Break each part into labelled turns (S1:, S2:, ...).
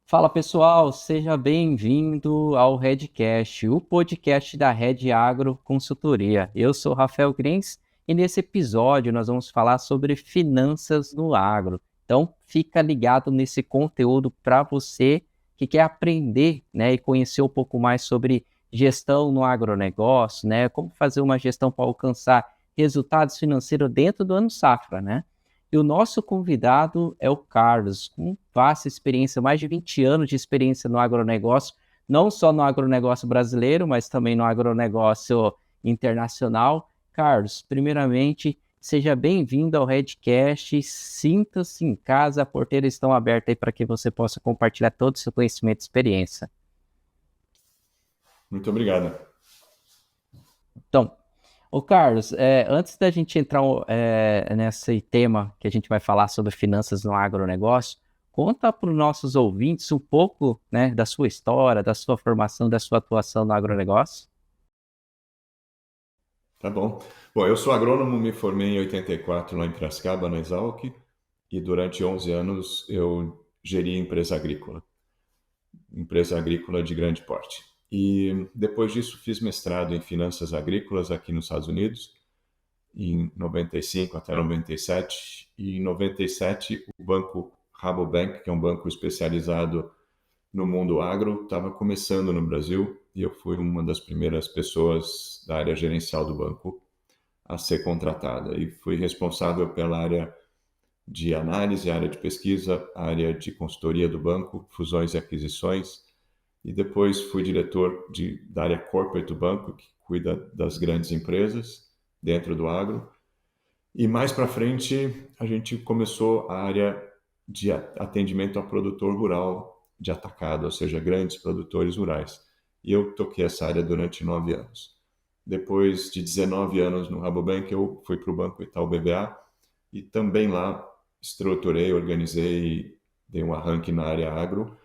S1: Fala pessoal, seja bem-vindo ao Redcast, o podcast da Red Agro Consultoria. Eu sou Rafael Grins e nesse episódio nós vamos falar sobre finanças no agro. Então fica ligado nesse conteúdo para você que quer aprender, e conhecer um pouco mais sobre gestão no agronegócio, como fazer uma gestão para alcançar resultados financeiros dentro do ano safra, né? E o nosso convidado é o Carlos, com vasta experiência, mais de 20 anos de experiência no agronegócio, não só no agronegócio brasileiro, mas também no agronegócio internacional. Carlos, primeiramente, seja bem-vindo ao Redcast, sinta-se em casa, a porteira estão aberta aí para que você possa compartilhar todo o seu conhecimento e experiência.
S2: Muito obrigado.
S1: Então, ô Carlos, antes da gente entrar nesse tema que a gente vai falar sobre finanças no agronegócio, conta para os nossos ouvintes um pouco, né, da sua história, da sua formação, da sua atuação no agronegócio.
S2: Tá bom. Bom, eu sou agrônomo, me formei em 84 lá em Piracicaba, na Exalc, e durante 11 anos eu geri empresa agrícola de grande porte. E depois disso fiz mestrado em finanças agrícolas aqui nos Estados Unidos, em 95 até 97. E em 97 o banco Rabobank, que é um banco especializado no mundo agro, estava começando no Brasil e eu fui uma das primeiras pessoas da área gerencial do banco a ser contratada e fui responsável pela área de análise, área de pesquisa, área de consultoria do banco, fusões e aquisições, e depois fui diretor da área corporate do banco, que cuida das grandes empresas dentro do agro. E mais para frente, a gente começou a área de atendimento a produtor rural de atacado, ou seja, grandes produtores rurais. E eu toquei essa área durante 9 anos. Depois de 19 anos no Rabobank, eu fui para o Banco Itaú BBA e também lá estruturei, organizei, dei um arranque na área agro.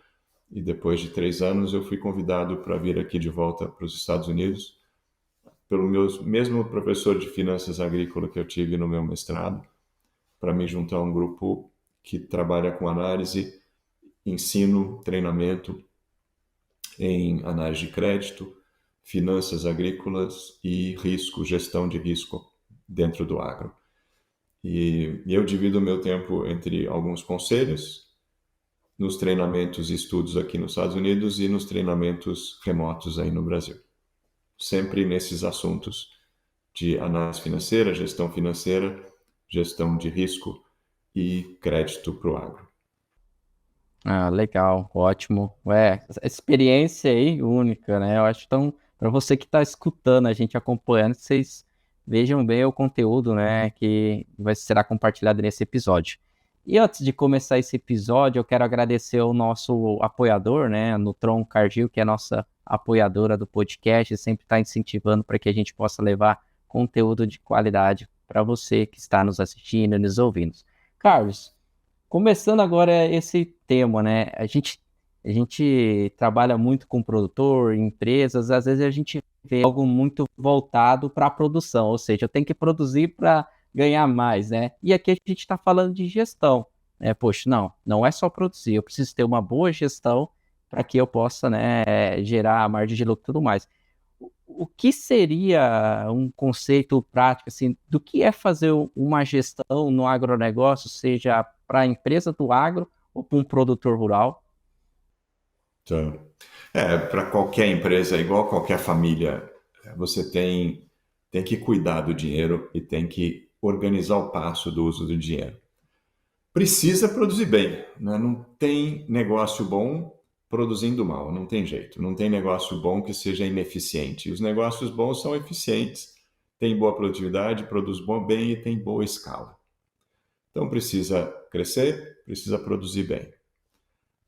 S2: E depois de 3 anos, eu fui convidado para vir aqui de volta para os Estados Unidos pelo meu mesmo professor de finanças agrícolas que eu tive no meu mestrado, para me juntar a um grupo que trabalha com análise, ensino, treinamento em análise de crédito, finanças agrícolas e risco, gestão de risco dentro do agro. E eu divido o meu tempo entre alguns conselhos, nos treinamentos e estudos aqui nos Estados Unidos e nos treinamentos remotos aí no Brasil. Sempre nesses assuntos de análise financeira, gestão de risco e crédito para o agro.
S1: Ah, legal, ótimo. Essa experiência aí única, né? Eu acho tão para você que está escutando a gente acompanhando, vocês vejam bem o conteúdo, né, que será compartilhado nesse episódio. E antes de começar esse episódio, eu quero agradecer ao nosso apoiador, né, a Nutron Cargill, que é a nossa apoiadora do podcast, sempre está incentivando para que a gente possa levar conteúdo de qualidade para você que está nos assistindo e nos ouvindo. Carlos, começando agora esse tema, né? A gente trabalha muito com produtor, empresas, às vezes a gente vê algo muito voltado para a produção, ou seja, eu tenho que produzir para ganhar mais, né? E aqui a gente está falando de gestão, né? Poxa, não é só produzir, eu preciso ter uma boa gestão para que eu possa, né, gerar margem de lucro e tudo mais. O que seria um conceito prático, assim, do que é fazer uma gestão no agronegócio, seja para a empresa do agro ou para um produtor rural?
S2: Então, para qualquer empresa, igual qualquer família, você tem que cuidar do dinheiro e tem que organizar o passo do uso do dinheiro. Precisa produzir bem, né? Não tem negócio bom produzindo mal, não tem jeito. Não tem negócio bom que seja ineficiente. Os negócios bons são eficientes, têm boa produtividade, produz bem e tem boa escala. Então precisa crescer, precisa produzir bem.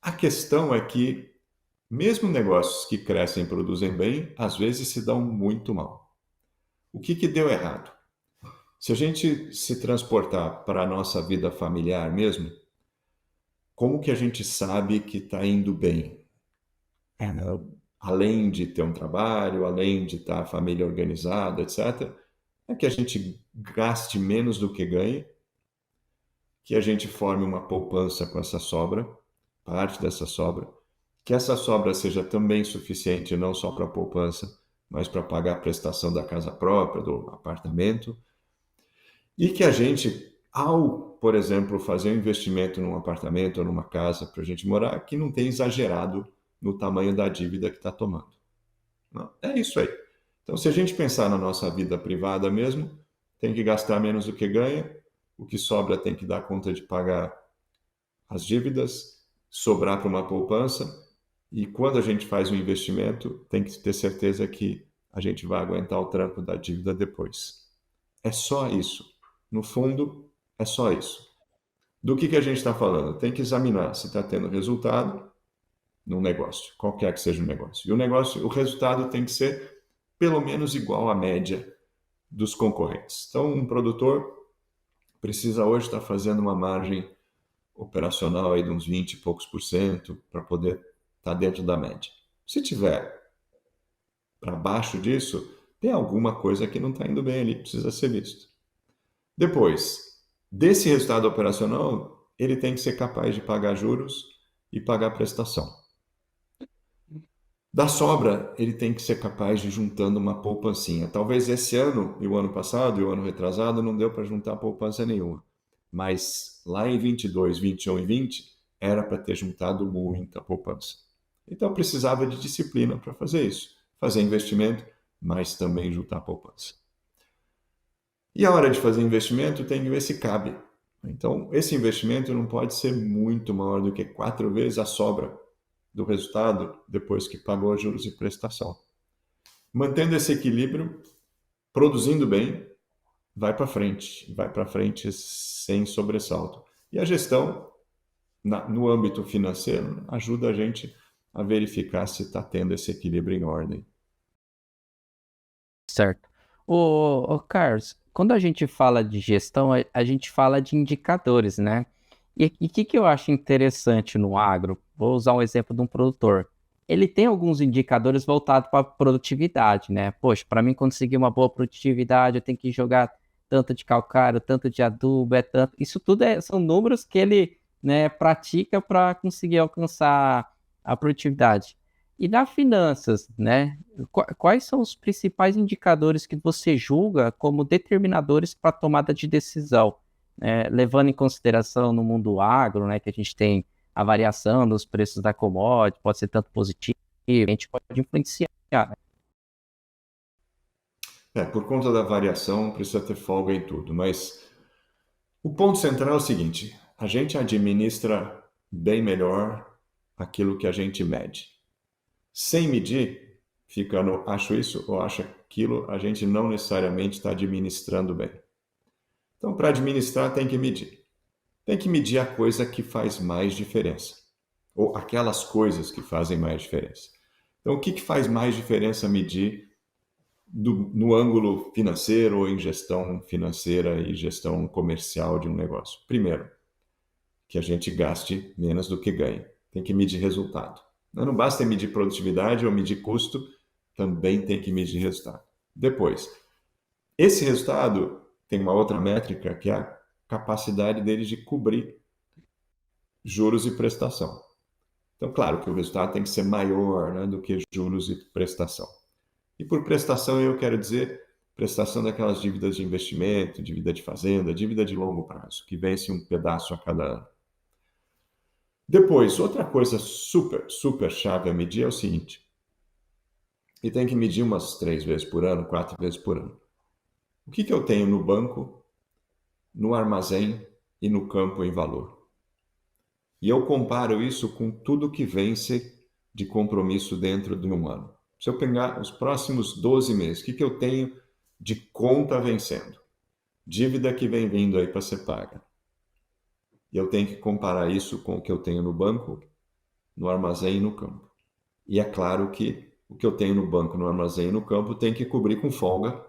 S2: A questão é que mesmo negócios que crescem e produzem bem, às vezes se dão muito mal. O que deu errado? Se a gente se transportar para a nossa vida familiar mesmo, como que a gente sabe que está indo bem? Né? Além de ter um trabalho, além de estar a família organizada, etc., é que a gente gaste menos do que ganhe, que a gente forme uma poupança com essa sobra, parte dessa sobra, que essa sobra seja também suficiente não só para a poupança, mas para pagar a prestação da casa própria, do apartamento, e que a gente, ao, por exemplo, fazer um investimento num apartamento ou numa casa para a gente morar, que não tenha exagerado no tamanho da dívida que está tomando. Não, é isso aí. Então, se a gente pensar na nossa vida privada mesmo, tem que gastar menos do que ganha, o que sobra tem que dar conta de pagar as dívidas, sobrar para uma poupança, e quando a gente faz um investimento, tem que ter certeza que a gente vai aguentar o tranco da dívida depois. É só isso. No fundo, é só isso. Do que a gente está falando? Tem que examinar se está tendo resultado num negócio, qualquer que seja o negócio. E o negócio, o resultado tem que ser pelo menos igual à média dos concorrentes. Então, um produtor precisa hoje estar fazendo uma margem operacional aí de uns 20 e poucos por cento para poder estar dentro da média. Se tiver para baixo disso, tem alguma coisa que não está indo bem ali, precisa ser visto. Depois, desse resultado operacional, ele tem que ser capaz de pagar juros e pagar prestação. Da sobra, ele tem que ser capaz de ir juntando uma poupancinha. Talvez esse ano, e o ano passado, e o ano retrasado, não deu para juntar poupança nenhuma. Mas lá em 22, 21 e 20, era para ter juntado muita poupança. Então precisava de disciplina para fazer isso. Fazer investimento, mas também juntar poupança. E a hora de fazer investimento tem que ver se cabe. Então, esse investimento não pode ser muito maior do que 4 vezes a sobra do resultado depois que pagou juros e prestação. Mantendo esse equilíbrio, produzindo bem, vai para frente sem sobressalto. E a gestão, no âmbito financeiro, ajuda a gente a verificar se está tendo esse equilíbrio em ordem.
S1: Certo. Ô Carlos, quando a gente fala de gestão, a gente fala de indicadores, né? E o que eu acho interessante no agro? Vou usar um exemplo de um produtor. Ele tem alguns indicadores voltados para a produtividade, né? Poxa, para mim conseguir uma boa produtividade, eu tenho que jogar tanto de calcário, tanto de adubo, é tanto. Isso tudo são números que ele, né, pratica para conseguir alcançar a produtividade. E na finanças, né? Quais são os principais indicadores que você julga como determinadores para a tomada de decisão, né? Levando em consideração no mundo agro, né, que a gente tem a variação dos preços da commodity, pode ser tanto positivo, a gente pode influenciar, né?
S2: Por conta da variação, precisa ter folga em tudo, mas o ponto central é o seguinte: a gente administra bem melhor aquilo que a gente mede. Sem medir, fica no acho isso ou acho aquilo, a gente não necessariamente está administrando bem. Então, para administrar, tem que medir. Tem que medir a coisa que faz mais diferença, ou aquelas coisas que fazem mais diferença. Então, o que faz mais diferença medir no ângulo financeiro ou em gestão financeira e gestão comercial de um negócio? Primeiro, que a gente gaste menos do que ganha. Tem que medir resultado. Não basta medir produtividade ou medir custo, também tem que medir resultado. Depois, esse resultado tem uma outra métrica que é a capacidade deles de cobrir juros e prestação. Então, claro que o resultado tem que ser maior, né, do que juros e prestação. E por prestação eu quero dizer prestação daquelas dívidas de investimento, dívida de fazenda, dívida de longo prazo, que vence um pedaço a cada ano. Depois, outra coisa super chave a medir é o seguinte, e tem que medir umas 3 vezes por ano, 4 vezes por ano. O que eu tenho no banco, no armazém e no campo em valor? E eu comparo isso com tudo que vence de compromisso dentro de um ano. Se eu pegar os próximos 12 meses, o que eu tenho de conta vencendo? Dívida que vem vindo aí para ser paga. E eu tenho que comparar isso com o que eu tenho no banco, no armazém e no campo. E é claro que o que eu tenho no banco, no armazém e no campo tem que cobrir com folga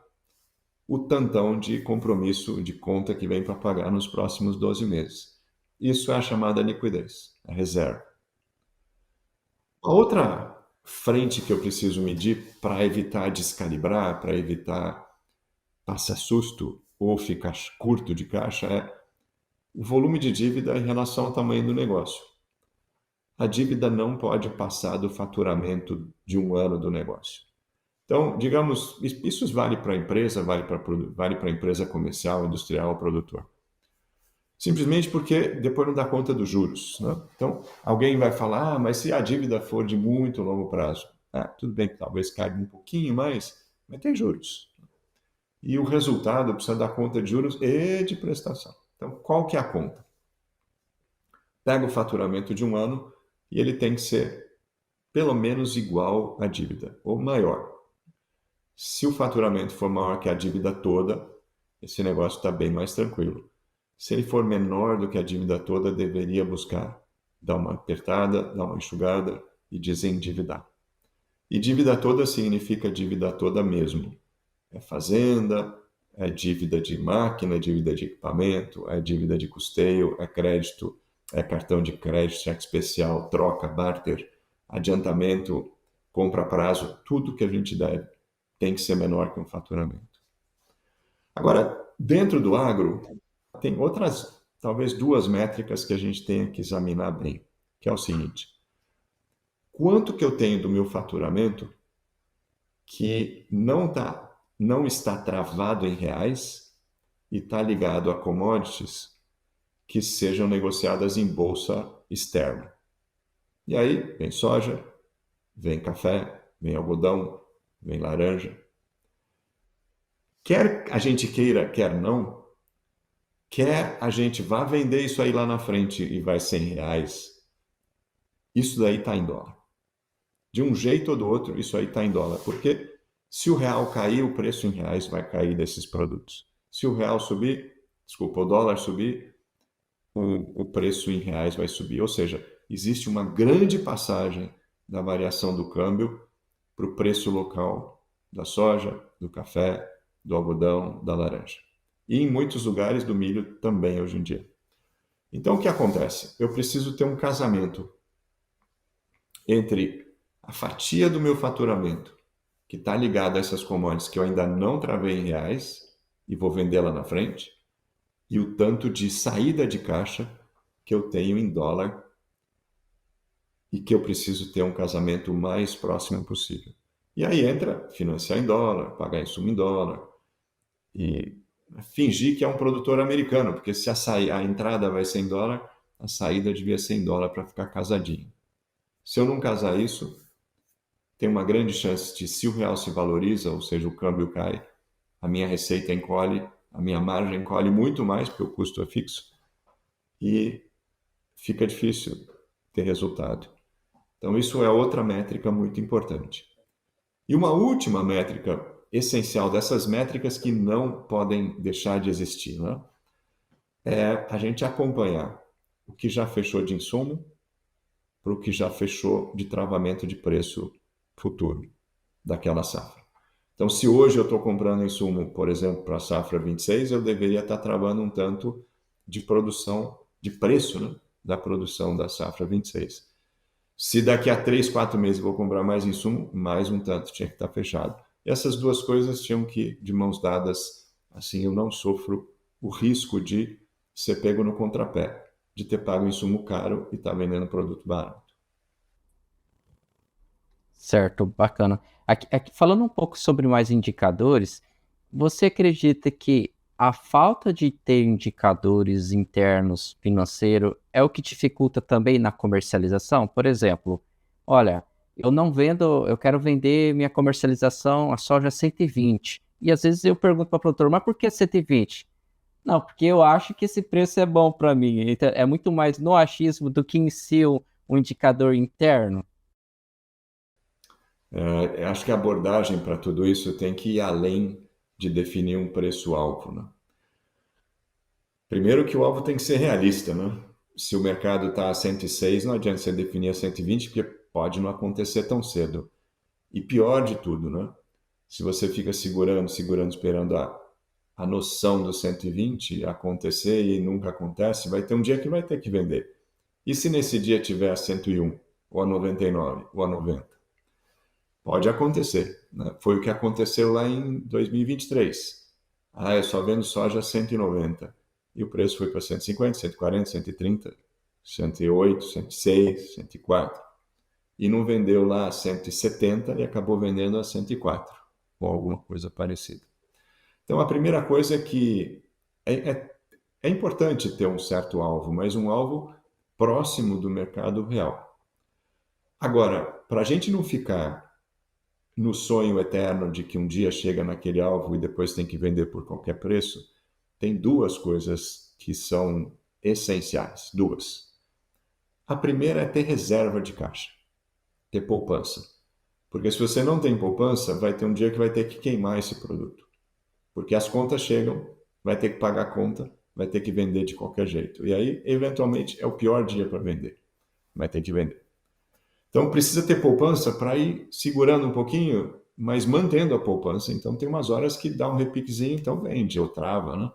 S2: o tantão de compromisso de conta que vem para pagar nos próximos 12 meses. Isso é a chamada liquidez, a reserva. A outra frente que eu preciso medir para evitar descalibrar, para evitar passar susto ou ficar curto de caixa é o volume de dívida em relação ao tamanho do negócio. a dívida não pode passar do faturamento de um ano do negócio. Então, digamos, isso vale para a empresa, vale para a empresa comercial, industrial, produtor. Simplesmente porque depois não dá conta dos juros, né? Então, alguém vai falar, mas se a dívida for de muito longo prazo, tudo bem que talvez caiba um pouquinho mais, mas tem juros. E o resultado precisa dar conta de juros e de prestação. Então, qual que é a conta? Pega o faturamento de um ano e ele tem que ser pelo menos igual à dívida, ou maior. Se o faturamento for maior que a dívida toda, esse negócio está bem mais tranquilo. Se ele for menor do que a dívida toda, deveria buscar dar uma apertada, dar uma enxugada e desendividar. E dívida toda significa dívida toda mesmo. É fazenda, é dívida de máquina, é dívida de equipamento, é dívida de custeio, é crédito, é cartão de crédito, cheque especial, troca, barter, adiantamento, compra a prazo, tudo que a gente deve tem que ser menor que um faturamento. Agora, dentro do agro, tem outras, talvez duas métricas que a gente tenha que examinar bem, que é o seguinte: quanto que eu tenho do meu faturamento que não está travado em reais e está ligado a commodities que sejam negociadas em bolsa externa. E aí vem soja, vem café, vem algodão, vem laranja. Quer a gente queira, quer não, quer a gente vá vender isso aí lá na frente e vai R$ 100, isso daí está em dólar. De um jeito ou do outro, isso aí está em dólar. Porque se o real cair, o preço em reais vai cair desses produtos. Se o real subir, desculpa, o dólar subir, o preço em reais vai subir. Ou seja, existe uma grande passagem da variação do câmbio para o preço local da soja, do café, do algodão, da laranja. E em muitos lugares do milho também hoje em dia. Então, o que acontece? Eu preciso ter um casamento entre a fatia do meu faturamento, que está ligada a essas commodities que eu ainda não travei em reais e vou vender lá na frente, e o tanto de saída de caixa que eu tenho em dólar e que eu preciso ter um casamento o mais próximo possível. E aí entra financiar em dólar, pagar insumo em dólar e fingir que é um produtor americano, porque se a entrada vai ser em dólar, a saída devia ser em dólar para ficar casadinho. Se eu não casar isso, tem uma grande chance de, se o real se valoriza, ou seja, o câmbio cai, a minha receita encolhe, a minha margem encolhe muito mais, porque o custo é fixo, e fica difícil ter resultado. Então, isso é outra métrica muito importante. E uma última métrica essencial dessas métricas que não podem deixar de existir, né? É a gente acompanhar o que já fechou de insumo para o que já fechou de travamento de preço futuro daquela safra. Então, se hoje eu estou comprando insumo, por exemplo, para a safra 26, eu deveria estar travando um tanto de produção, de preço, né, da produção da safra 26. Se daqui a 3, 4 meses eu vou comprar mais insumo, mais um tanto tinha que estar fechado. E essas duas coisas tinham que ir de mãos dadas, assim eu não sofro o risco de ser pego no contrapé, de ter pago insumo caro e estar vendendo produto barato.
S1: Certo, bacana. Falando um pouco sobre mais indicadores, você acredita que a falta de ter indicadores internos financeiro é o que dificulta também na comercialização? Por exemplo, olha, eu não vendo, eu quero vender minha comercialização a soja 120. E às vezes eu pergunto para o produtor, mas por que 120? Não, porque eu acho que esse preço é bom para mim. Então, é muito mais no achismo do que em si um indicador interno.
S2: Acho que a abordagem para tudo isso tem que ir além de definir um preço-alvo, né? Primeiro que o alvo tem que ser realista, né? Se o mercado está a 106, não adianta você definir a 120, porque pode não acontecer tão cedo. E pior de tudo, né? Se você fica segurando, esperando a noção do 120 acontecer e nunca acontece, vai ter um dia que vai ter que vender. E se nesse dia tiver a 101, ou a 99, ou a 90? Pode acontecer, né? Foi o que aconteceu lá em 2023. Eu só vendo soja a 190. E o preço foi para 150, 140, 130. 108, 106, 104. E não vendeu lá a 170 e acabou vendendo a 104, ou alguma coisa parecida. Então, a primeira coisa é que é importante ter um certo alvo, mas um alvo próximo do mercado real. Agora, para a gente não ficar no sonho eterno de que um dia chega naquele alvo e depois tem que vender por qualquer preço, tem duas coisas que são essenciais. Duas. A primeira é ter reserva de caixa, ter poupança. Porque se você não tem poupança, vai ter um dia que vai ter que queimar esse produto. Porque as contas chegam, vai ter que pagar a conta, vai ter que vender de qualquer jeito. E aí, eventualmente, é o pior dia para vender. Vai ter que vender. Então, precisa ter poupança para ir segurando um pouquinho, mas mantendo a poupança. Então, tem umas horas que dá um repiquezinho, então vende, ou trava, né?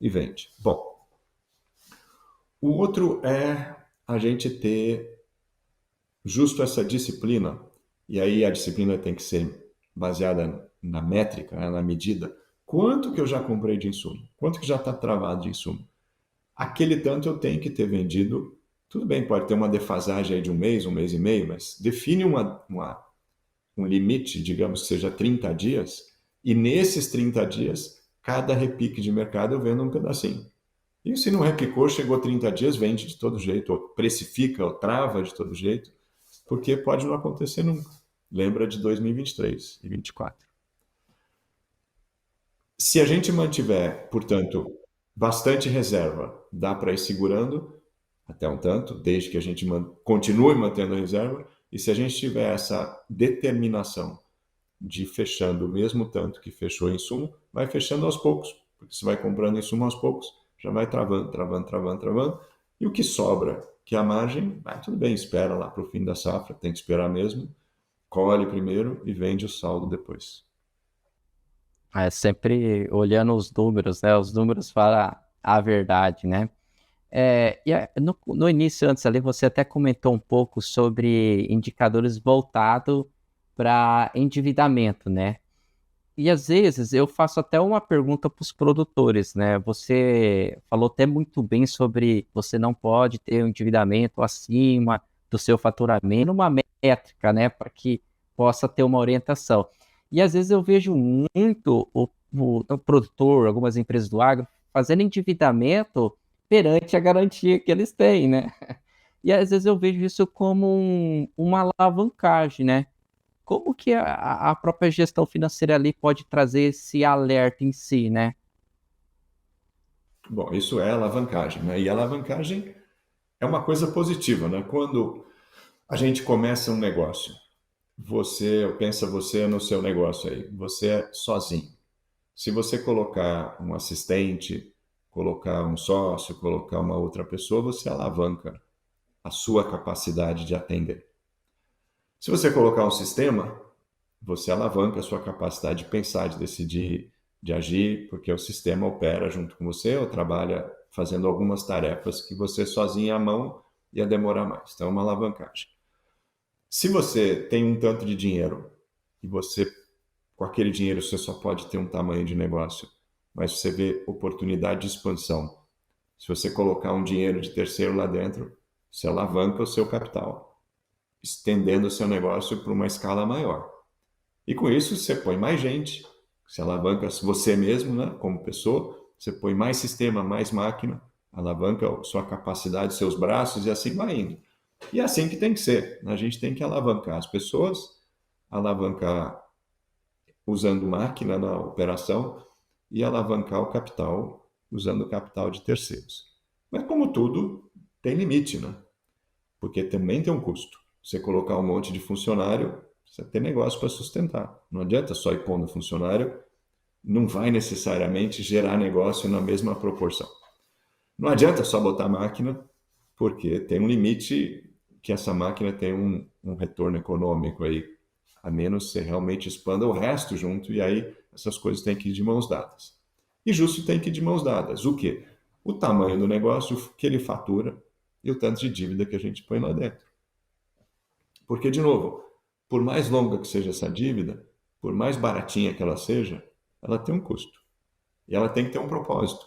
S2: E vende. Bom, o outro é a gente ter justo essa disciplina, e aí a disciplina tem que ser baseada na métrica, né, na medida. Quanto que eu já comprei de insumo? Quanto que já está travado de insumo? Aquele tanto eu tenho que ter vendido. Tudo bem, pode ter uma defasagem aí de um mês e meio, mas define um limite, digamos que seja 30 dias, e nesses 30 dias, cada repique de mercado eu vendo um pedacinho. E se não repicou, chegou 30 dias, vende de todo jeito, ou precifica, ou trava de todo jeito, porque pode não acontecer nunca. Lembra de 2023 e 2024. Se a gente mantiver, portanto, bastante reserva, dá para ir segurando até um tanto, desde que a gente continue mantendo a reserva, e se a gente tiver essa determinação de fechando o mesmo tanto que fechou em insumo, vai fechando aos poucos, porque você vai comprando insumo aos poucos, já vai travando, travando, travando, travando, e o que sobra, que é a margem, tudo bem, espera lá para o fim da safra, tem que esperar mesmo, colhe primeiro e vende o saldo depois.
S1: É sempre olhando os números, né? Os números falam a verdade, né? No início, antes ali, você até comentou um pouco sobre indicadores voltados para endividamento, né? E às vezes eu faço até uma pergunta para os produtores, né? Você falou até muito bem sobre você não pode ter um endividamento acima do seu faturamento, uma métrica, né? Para que possa ter uma orientação. E às vezes eu vejo muito o produtor, algumas empresas do agro, fazendo endividamento perante a garantia que eles têm, né? E às vezes eu vejo isso como uma alavancagem, né? Como que a própria gestão financeira ali pode trazer esse alerta em si, né?
S2: Bom, isso é alavancagem, né? E alavancagem é uma coisa positiva, né? Quando a gente começa um negócio, pensa você no seu negócio aí, você é sozinho. Se você colocar um assistente, colocar um sócio, colocar uma outra pessoa, você alavanca a sua capacidade de atender. Se você colocar um sistema, você alavanca a sua capacidade de pensar, de decidir, de agir, porque o sistema opera junto com você ou trabalha fazendo algumas tarefas que você sozinho à mão ia demorar mais. Então, é uma alavancagem. Se você tem um tanto de dinheiro e com aquele dinheiro, você só pode ter um tamanho de negócio, mas você vê oportunidade de expansão. Se você colocar um dinheiro de terceiro lá dentro, você alavanca o seu capital, estendendo o seu negócio para uma escala maior. E com isso, você põe mais gente, você alavanca você mesmo, né, como pessoa, você põe mais sistema, mais máquina, alavanca a sua capacidade, seus braços e assim vai indo. E é assim que tem que ser. A gente tem que alavancar as pessoas, alavancar usando máquina na operação e alavancar o capital usando o capital de terceiros. Mas como tudo, tem limite, né? Porque também tem um custo. Você colocar um monte de funcionário, precisa ter negócio para sustentar. Não adianta só ir pondo funcionário, não vai necessariamente gerar negócio na mesma proporção. Não adianta só botar máquina, porque tem um limite que essa máquina tem um retorno econômico aí, a menos que você realmente expanda o resto junto, e aí essas coisas têm que ir de mãos dadas. E justo tem que ir de mãos dadas. O quê? O tamanho do negócio, o que ele fatura e o tanto de dívida que a gente põe lá dentro. Porque, de novo, por mais longa que seja essa dívida, por mais baratinha que ela seja, ela tem um custo. E ela tem que ter um propósito.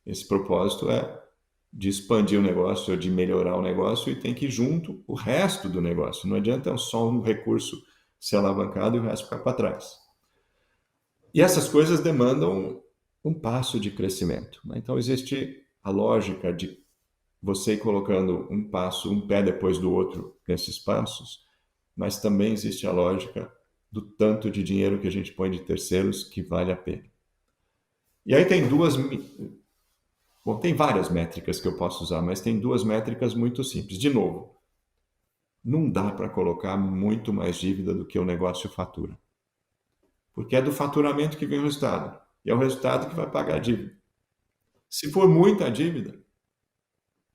S2: Esse propósito é de expandir o negócio ou de melhorar o negócio, e tem que ir junto o resto do negócio. Não adianta só um recurso ser alavancado e o resto ficar para trás. E essas coisas demandam um passo de crescimento, né? Então existe a lógica de você ir colocando um passo, um pé depois do outro nesses passos, mas também existe a lógica do tanto de dinheiro que a gente põe de terceiros que vale a pena. E aí tem tem várias métricas que eu posso usar, mas tem duas métricas muito simples. De novo, não dá para colocar muito mais dívida do que o negócio fatura, porque é do faturamento que vem o resultado, e é o resultado que vai pagar a dívida. Se for muita dívida,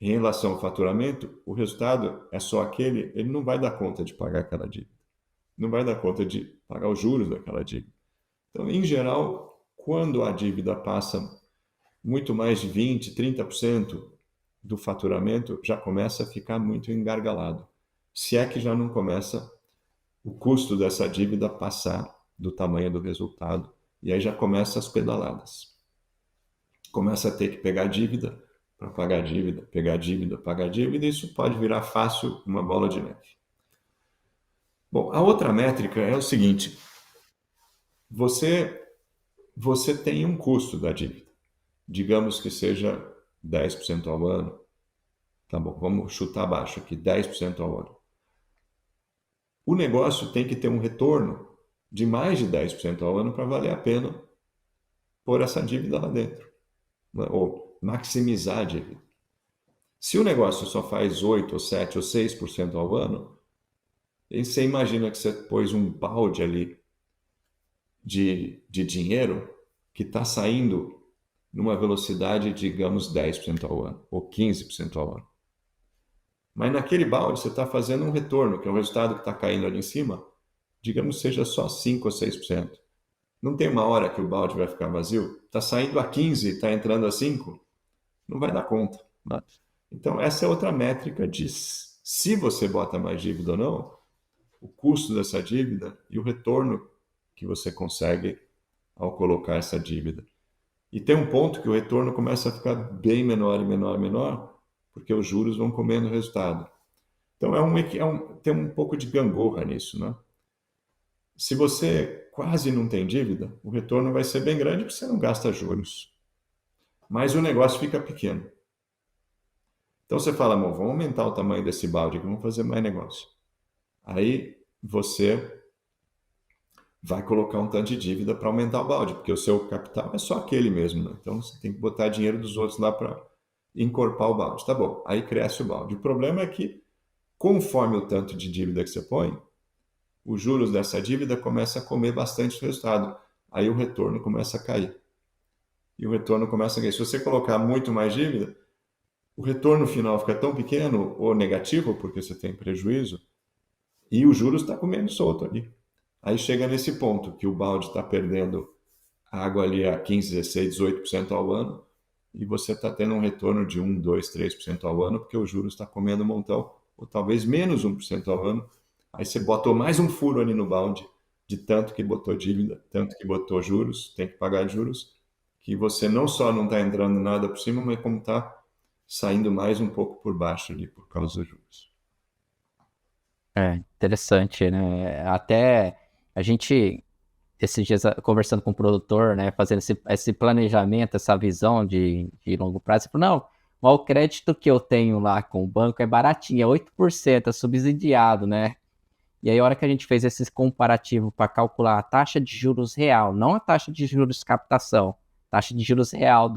S2: em relação ao faturamento, o resultado é só aquele, ele não vai dar conta de pagar aquela dívida. Não vai dar conta de pagar os juros daquela dívida. Então, em geral, quando a dívida passa muito mais de 20%, 30% do faturamento, já começa a ficar muito engargalado. Se é que já não começa o custo dessa dívida passar do tamanho do resultado. E aí já começa as pedaladas. Começa a ter que pegar dívida para pagar dívida, pegar dívida, pagar dívida, e isso pode virar fácil uma bola de neve. Bom, a outra métrica é o seguinte: você tem um custo da dívida. Digamos que seja 10% ao ano. Tá bom, vamos chutar baixo aqui, 10% ao ano. O negócio tem que ter um retorno de mais de 10% ao ano para valer a pena pôr essa dívida lá dentro, né? Ou maximizar a dívida. Se o negócio só faz 8, ou 7, ou 6% ao ano, e você imagina que você pôs um balde ali de dinheiro que está saindo numa velocidade, digamos, 10% ao ano, ou 15% ao ano. Mas naquele balde você está fazendo um retorno, que é o resultado que está caindo ali em cima, digamos, seja só 5 ou 6%. Não tem uma hora que o balde vai ficar vazio? Está saindo a 15, está entrando a 5? Não vai dar conta. Então, essa é outra métrica de se você bota mais dívida ou não, o custo dessa dívida e o retorno que você consegue ao colocar essa dívida. E tem um ponto que o retorno começa a ficar bem menor e menor e menor, porque os juros vão comendo o resultado. Então, tem um pouco de gangorra nisso, né? Se você quase não tem dívida, o retorno vai ser bem grande porque você não gasta juros. Mas o negócio fica pequeno. Então você fala, vamos aumentar o tamanho desse balde aqui, vamos fazer mais negócio. Aí você vai colocar um tanto de dívida para aumentar o balde, porque o seu capital é só aquele mesmo, né? Então você tem que botar dinheiro dos outros lá para encorpar o balde. Tá bom, aí cresce o balde. O problema é que, conforme o tanto de dívida que você põe, os juros dessa dívida começam a comer bastante o resultado. Aí o retorno começa a cair. E o retorno começa a cair. Se você colocar muito mais dívida, o retorno final fica tão pequeno ou negativo, porque você tem prejuízo, e o juros está comendo solto ali. Aí chega nesse ponto que o balde está perdendo água ali a 15, 16, 18% ao ano, e você está tendo um retorno de 1, 2, 3% ao ano, porque o juros está comendo um montão, ou talvez menos 1% ao ano. Aí você botou mais um furo ali no balde, de tanto que botou dívida, tanto que botou juros, tem que pagar juros, que você não só não está entrando nada por cima, mas como está saindo mais um pouco por baixo ali, por causa dos juros.
S1: É interessante, né? Até a gente, esses dias, conversando com o produtor, né, fazendo esse planejamento, essa visão de longo prazo, ele falou, não, o crédito que eu tenho lá com o banco é baratinho, é 8%, é subsidiado, né? E aí, a hora que a gente fez esse comparativo para calcular a taxa de juros real, não a taxa de juros captação, taxa de juros real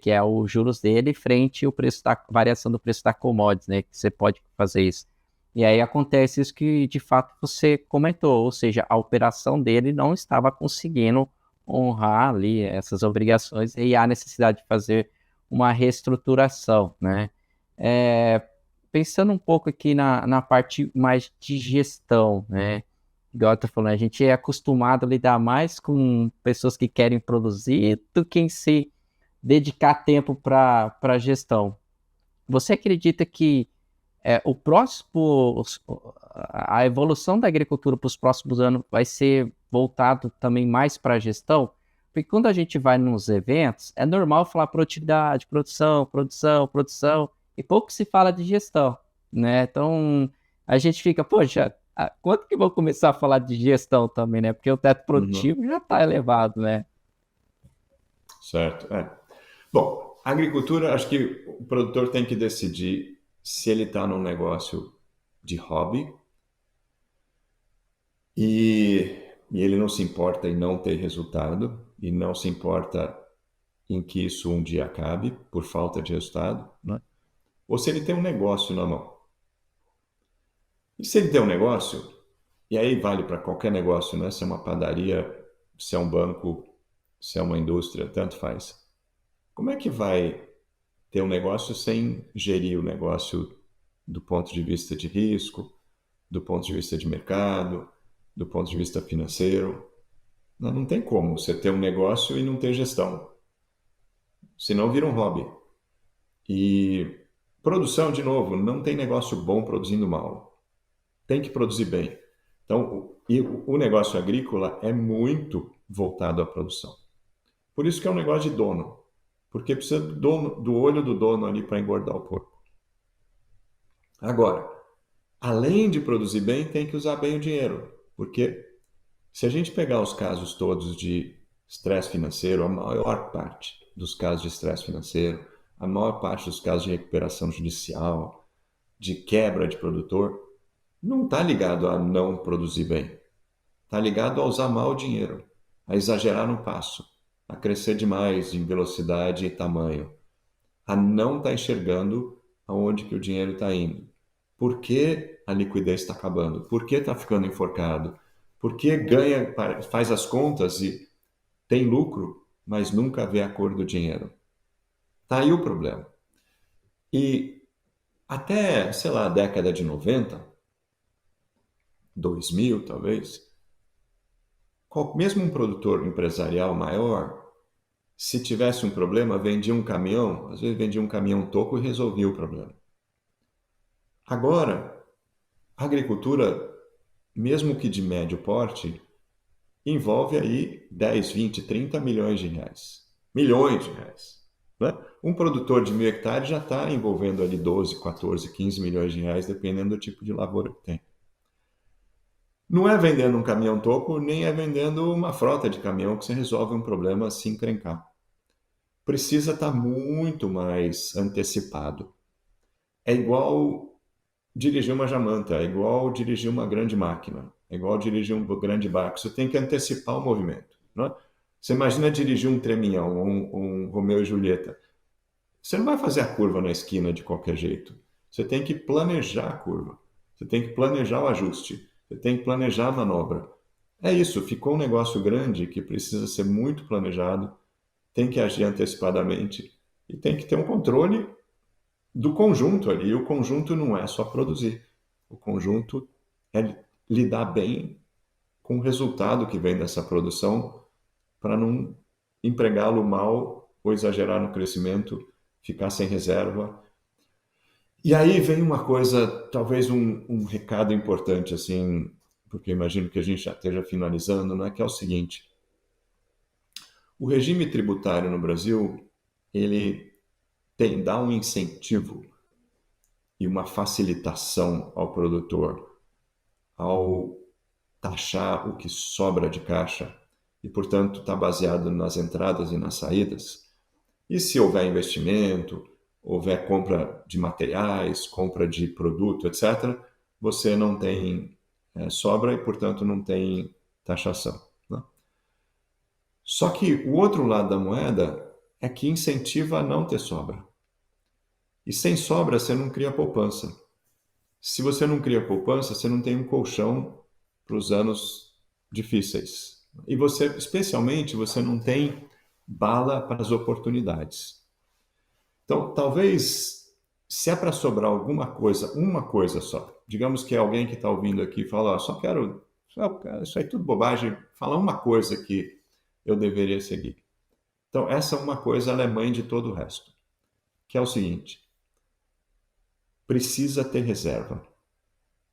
S1: que é o juros dele frente ao preço da variação do preço da commodities, né? Que você pode fazer isso. E aí acontece isso que de fato você comentou, ou seja, a operação dele não estava conseguindo honrar ali essas obrigações e há necessidade de fazer uma reestruturação, né? Pensando um pouco aqui na parte mais de gestão, né? Igual eu tô falando, a gente é acostumado a lidar mais com pessoas que querem produzir do que em si dedicar tempo para a gestão. Você acredita que a evolução da agricultura para os próximos anos vai ser voltado também mais para a gestão? Porque quando a gente vai nos eventos, é normal falar produtividade, produção, produção, produção, e pouco se fala de gestão, né? Então, a gente fica, poxa, quando que vão começar a falar de gestão também, né? Porque o teto
S2: Uhum.
S1: produtivo já está elevado, né?
S2: Certo. É. Bom, a agricultura, acho que o produtor tem que decidir se ele está num negócio de hobby e, e ele não se importa em não ter resultado e não se importa em que isso um dia acabe por falta de resultado, né? Ou se ele tem um negócio na mão. E se ele tem um negócio, e aí vale para qualquer negócio, né? Se é uma padaria, se é um banco, se é uma indústria, tanto faz. Como é que vai ter um negócio sem gerir o negócio do ponto de vista de risco, do ponto de vista de mercado, do ponto de vista financeiro? Não, não tem como você ter um negócio e não ter gestão. Senão vira um hobby. E produção, de novo, não tem negócio bom produzindo mal. Tem que produzir bem. Então, o negócio agrícola é muito voltado à produção. Por isso que é um negócio de dono. Porque precisa do olho do dono ali para engordar o porco. Agora, além de produzir bem, tem que usar bem o dinheiro. Porque se a gente pegar os casos todos de estresse financeiro, a maior parte dos casos de estresse financeiro, a maior parte dos casos de recuperação judicial, de quebra de produtor, não está ligado a não produzir bem. Está ligado a usar mal o dinheiro, a exagerar no passo, a crescer demais em velocidade e tamanho, a não estar enxergando aonde que o dinheiro está indo. Por que a liquidez está acabando? Por que está ficando enforcado? Por que ganha, faz as contas e tem lucro, mas nunca vê a cor do dinheiro? Está aí o problema. E até, sei lá, a década de 90, 2000 talvez, mesmo um produtor empresarial maior, se tivesse um problema, vendia um caminhão, às vezes vendia um caminhão toco e resolvia o problema. Agora, a agricultura, mesmo que de médio porte, envolve aí 10, 20, 30 milhões de reais. Milhões de reais. Né? Um produtor de 1.000 hectares já está envolvendo ali 12, 14, 15 milhões de reais, dependendo do tipo de lavoura que tem. Não é vendendo um caminhão toco, nem é vendendo uma frota de caminhão que você resolve um problema assim encrencar. Precisa estar muito mais antecipado. É igual dirigir uma jamanta, é igual dirigir uma grande máquina, é igual dirigir um grande barco. Você tem que antecipar o movimento. Né? Você imagina dirigir um treminhão, um Romeu e Julieta. Você não vai fazer a curva na esquina de qualquer jeito. Você tem que planejar a curva. Você tem que planejar o ajuste. Você tem que planejar a manobra. É isso, ficou um negócio grande que precisa ser muito planejado, tem que agir antecipadamente e tem que ter um controle do conjunto ali. E o conjunto não é só produzir. O conjunto é lidar bem com o resultado que vem dessa produção para não empregá-lo mal ou exagerar no crescimento, ficar sem reserva. E aí vem uma coisa, talvez um recado importante, assim, porque eu imagino que a gente já esteja finalizando, né? Que é o seguinte: o regime tributário no Brasil, ele dá um incentivo e uma facilitação ao produtor ao taxar o que sobra de caixa e, portanto, está baseado nas entradas e nas saídas. E se houver investimento, houver compra de materiais, compra de produto, etc., você não tem sobra e, portanto, não tem taxação. Né? Só que o outro lado da moeda é que incentiva a não ter sobra. E sem sobra, você não cria poupança. Se você não cria poupança, você não tem um colchão para os anos difíceis. E você, especialmente, você não tem bala para as oportunidades. Então, talvez, se é para sobrar alguma coisa, uma coisa só, digamos que é alguém que está ouvindo aqui e fala, só quero, isso aí é tudo bobagem, fala uma coisa que eu deveria seguir. Então, essa uma coisa, ela é mãe de todo o resto, que é o seguinte: precisa ter reserva,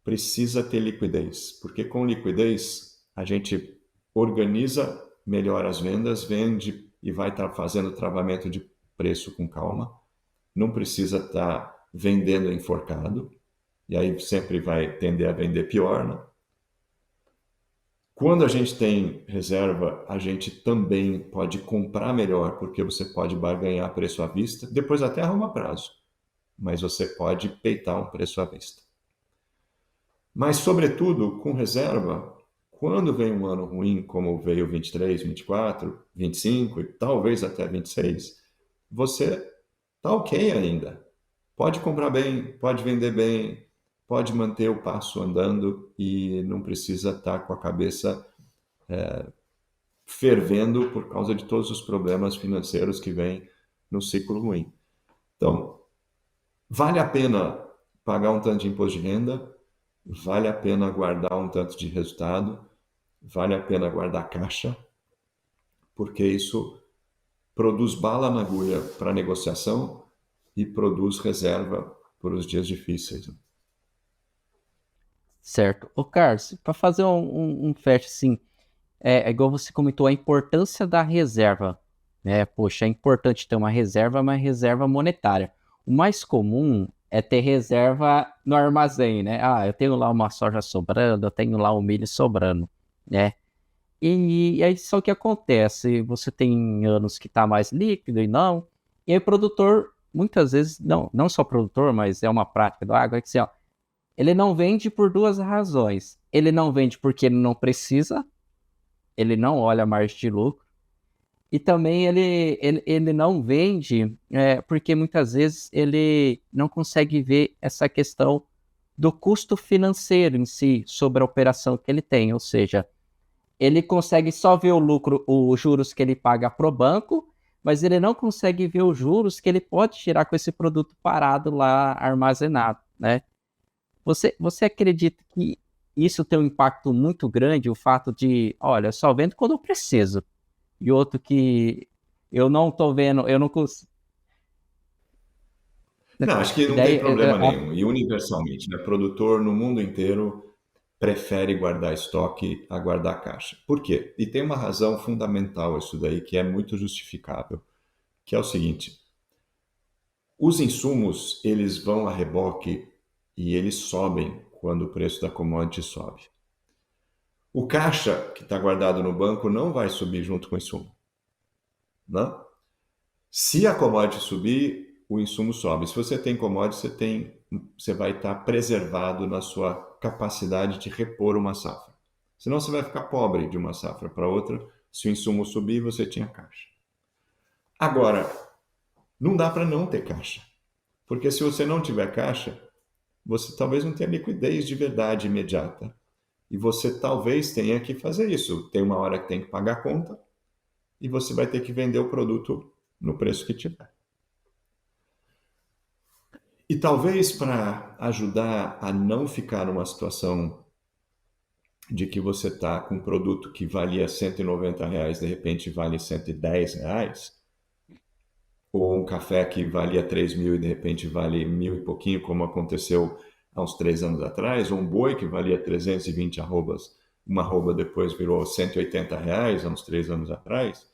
S2: precisa ter liquidez, porque com liquidez a gente organiza melhora as vendas, vende e vai estar fazendo travamento de preço com calma. Não precisa estar vendendo enforcado, e aí sempre vai tender a vender pior, né? Quando a gente tem reserva, a gente também pode comprar melhor, porque você pode barganhar preço à vista, depois até arruma prazo, mas você pode peitar um preço à vista. Mas, sobretudo, com reserva, quando vem um ano ruim, como veio 23, 24, 25 e talvez até 26, você está ok ainda. Pode comprar bem, pode vender bem, pode manter o passo andando e não precisa estar com a cabeça fervendo por causa de todos os problemas financeiros que vêm no ciclo ruim. Então, vale a pena pagar um tanto de imposto de renda, vale a pena guardar um tanto de resultado, vale a pena guardar caixa, porque isso produz bala na agulha para negociação e produz reserva para os dias difíceis.
S1: Certo. Ô, Carlos, para fazer um fecho assim, é igual você comentou, a importância da reserva, né? Poxa, é importante ter uma reserva, mas reserva monetária. O mais comum é ter reserva no armazém, né? Ah, eu tenho lá uma soja sobrando, eu tenho lá um milho sobrando, né? E aí só o que acontece, você tem anos que está mais líquido e não, e aí o produtor, muitas vezes, não só produtor, mas é uma prática do agro, é que assim, ó, ele não vende por duas razões. Ele não vende porque ele não precisa, ele não olha a margem de lucro, e também ele não vende porque muitas vezes ele não consegue ver essa questão do custo financeiro em si sobre a operação que ele tem, ou seja, ele consegue só ver o lucro, os juros que ele paga para o banco, mas ele não consegue ver os juros que ele pode tirar com esse produto parado lá armazenado, né? Você acredita que isso tem um impacto muito grande, o fato de, olha, só vendo quando eu preciso, e outro que eu não tô vendo, eu não consigo.
S2: Não, acho que
S1: E
S2: não tem
S1: daí,
S2: problema nenhum. E universalmente, né? Produtor no mundo inteiro prefere guardar estoque a guardar caixa. Por quê? E tem uma razão fundamental isso daí que é muito justificável, que é o seguinte: os insumos, eles vão a reboque e eles sobem quando o preço da commodity sobe. O caixa que está guardado no banco não vai subir junto com o insumo, né? Se a commodity subir, o insumo sobe. Se você tem commodity, você vai estar preservado na sua capacidade de repor uma safra. Senão você vai ficar pobre de uma safra para outra. Se o insumo subir, você tinha caixa. Agora, não dá para não ter caixa. Porque se você não tiver caixa, você talvez não tenha liquidez de verdade imediata. E você talvez tenha que fazer isso. Tem uma hora que tem que pagar a conta e você vai ter que vender o produto no preço que tiver. E talvez para ajudar a não ficar numa situação de que você está com um produto que valia R$ 190, de repente vale R$ 110, ou um café que valia 3.000 e de repente vale 1.000 e pouquinho, como aconteceu há uns 3 anos atrás, ou um boi que valia 320 arrobas, uma arroba depois virou R$ 180 há uns 3 anos atrás.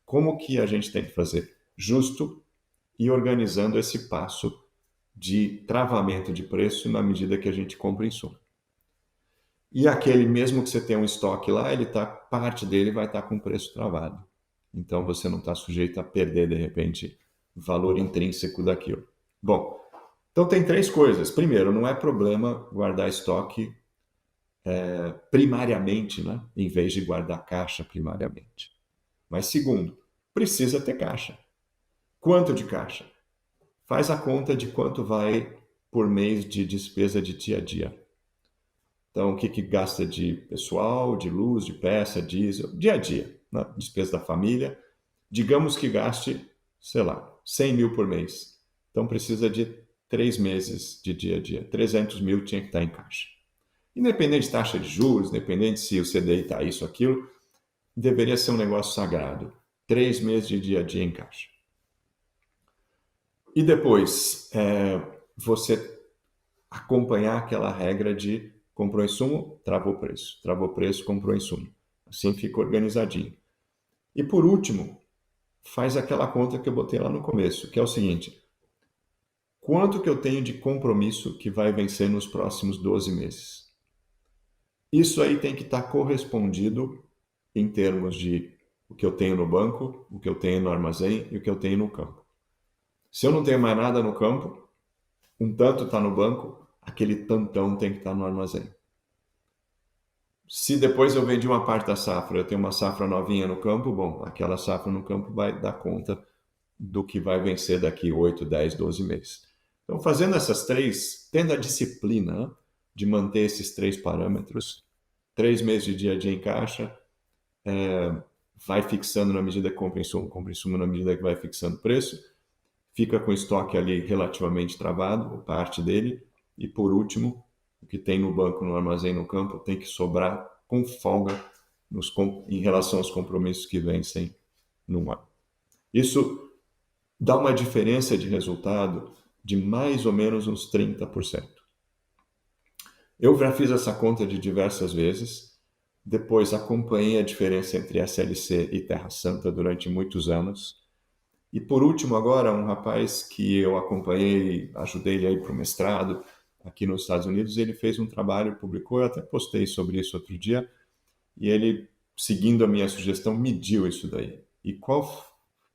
S2: Como que a gente tem que fazer? Justo e organizando esse passo de travamento de preço na medida que a gente compra insumo. E aquele, mesmo que você tenha um estoque lá, parte dele vai estar com o preço travado. Então você não está sujeito a perder, de repente, valor intrínseco daquilo. Bom, então tem 3 coisas. Primeiro, não é problema guardar estoque primariamente, né? Em vez de guardar caixa primariamente. Mas segundo, precisa ter caixa. Quanto de caixa? Faz a conta de quanto vai por mês de despesa de dia a dia. Então, o que gasta de pessoal, de luz, de peça, diesel, dia a dia, né? Despesa da família. Digamos que gaste, sei lá, 100 mil por mês. Então, precisa de 3 meses de dia a dia. 300 mil tinha que estar em caixa. Independente de taxa de juros, independente se o CDI está isso, aquilo, deveria ser um negócio sagrado. 3 meses de dia a dia em caixa. E depois, você acompanhar aquela regra de comprou insumo, travou preço, comprou insumo. Assim fica organizadinho. E por último, faz aquela conta que eu botei lá no começo, que é o seguinte: quanto que eu tenho de compromisso que vai vencer nos próximos 12 meses? Isso aí tem que estar correspondido em termos de o que eu tenho no banco, o que eu tenho no armazém e o que eu tenho no campo. Se eu não tenho mais nada no campo, um tanto está no banco, aquele tantão tem que estar no armazém. Se depois eu vendi uma parte da safra, eu tenho uma safra novinha no campo, bom, aquela safra no campo vai dar conta do que vai vencer daqui 8, 10, 12 meses. Então, fazendo essas três, tendo a disciplina de manter esses três parâmetros, 3 meses de dia a dia em caixa, vai fixando na medida que compra insumo na medida que vai fixando o preço, fica com o estoque ali relativamente travado, parte dele, e por último, o que tem no banco, no armazém, no campo, tem que sobrar com folga em relação aos compromissos que vencem no ano. Isso dá uma diferença de resultado de mais ou menos uns 30%. Eu já fiz essa conta de diversas vezes, depois acompanhei a diferença entre SLC e Terra Santa durante muitos anos. E por último agora, um rapaz que eu acompanhei, ajudei ele a ir para o mestrado aqui nos Estados Unidos, ele fez um trabalho, publicou, eu até postei sobre isso outro dia, e ele, seguindo a minha sugestão, mediu isso daí. E qual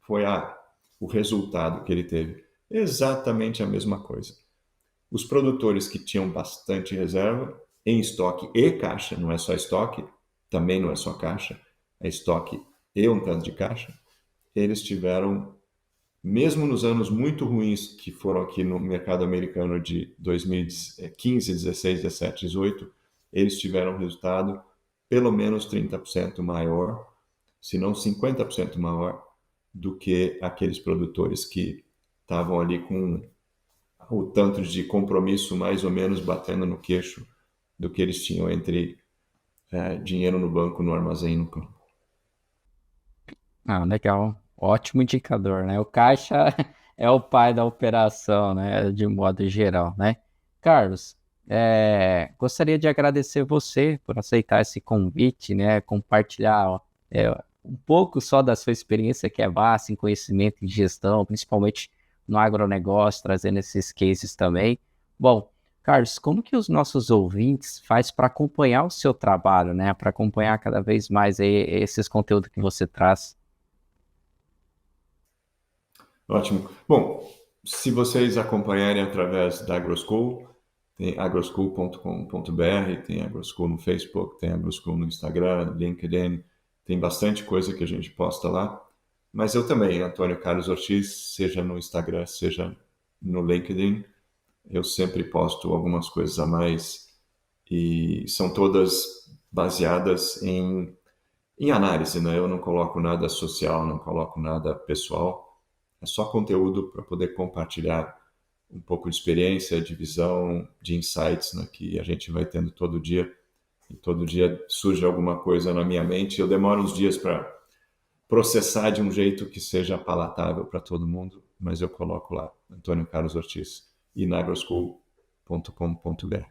S2: foi o resultado que ele teve? Exatamente a mesma coisa. Os produtores que tinham bastante reserva em estoque e caixa, não é só estoque, também não é só caixa, é estoque e um tanto de caixa, eles tiveram, mesmo nos anos muito ruins que foram aqui no mercado americano de 2015, 16, 17, 18, eles tiveram um resultado pelo menos 30% maior, se não 50% maior, do que aqueles produtores que estavam ali com o tanto de compromisso mais ou menos batendo no queixo do que eles tinham entre dinheiro no banco, no armazém e no campo.
S1: Ah, legal. Ótimo indicador, né? O caixa é o pai da operação, né? De modo geral, né? Carlos, gostaria de agradecer você por aceitar esse convite, né? Compartilhar, ó, um pouco só da sua experiência, que é vasta em conhecimento em gestão, principalmente no agronegócio, trazendo esses cases também. Bom, Carlos, como que os nossos ouvintes faz para acompanhar o seu trabalho, né? Para acompanhar cada vez mais aí esses conteúdos que você traz?
S2: Ótimo. Bom, se vocês acompanharem através da AgroSchool, tem agroschool.com.br, tem AgroSchool no Facebook, tem AgroSchool no Instagram, LinkedIn, tem bastante coisa que a gente posta lá. Mas eu também, Antônio Carlos Ortiz, seja no Instagram, seja no LinkedIn, eu sempre posto algumas coisas a mais e são todas baseadas em análise, né? Eu não coloco nada social, não coloco nada pessoal, é só conteúdo para poder compartilhar um pouco de experiência, de visão, de insights, né, que a gente vai tendo todo dia. E todo dia surge alguma coisa na minha mente. Eu demoro uns dias para processar de um jeito que seja palatável para todo mundo, mas eu coloco lá, Antônio Carlos Ortiz, e nagroschool.com.br.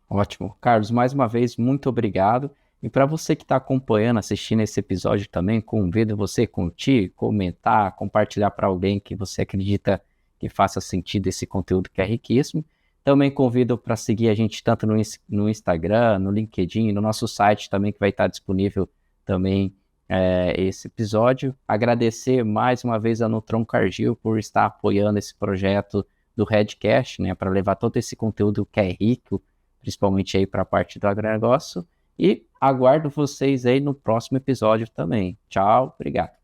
S1: Ótimo. Carlos, mais uma vez, muito obrigado. E para você que está acompanhando, assistindo esse episódio também, convido você a curtir, comentar, compartilhar para alguém que você acredita que faça sentido esse conteúdo que é riquíssimo. Também convido para seguir a gente tanto no Instagram, no LinkedIn, no nosso site também, que vai estar disponível também esse episódio. Agradecer mais uma vez a Nutron Cargill por estar apoiando esse projeto do Redcast, né, para levar todo esse conteúdo que é rico, principalmente aí para a parte do agronegócio. E aguardo vocês aí no próximo episódio também. Tchau, obrigado.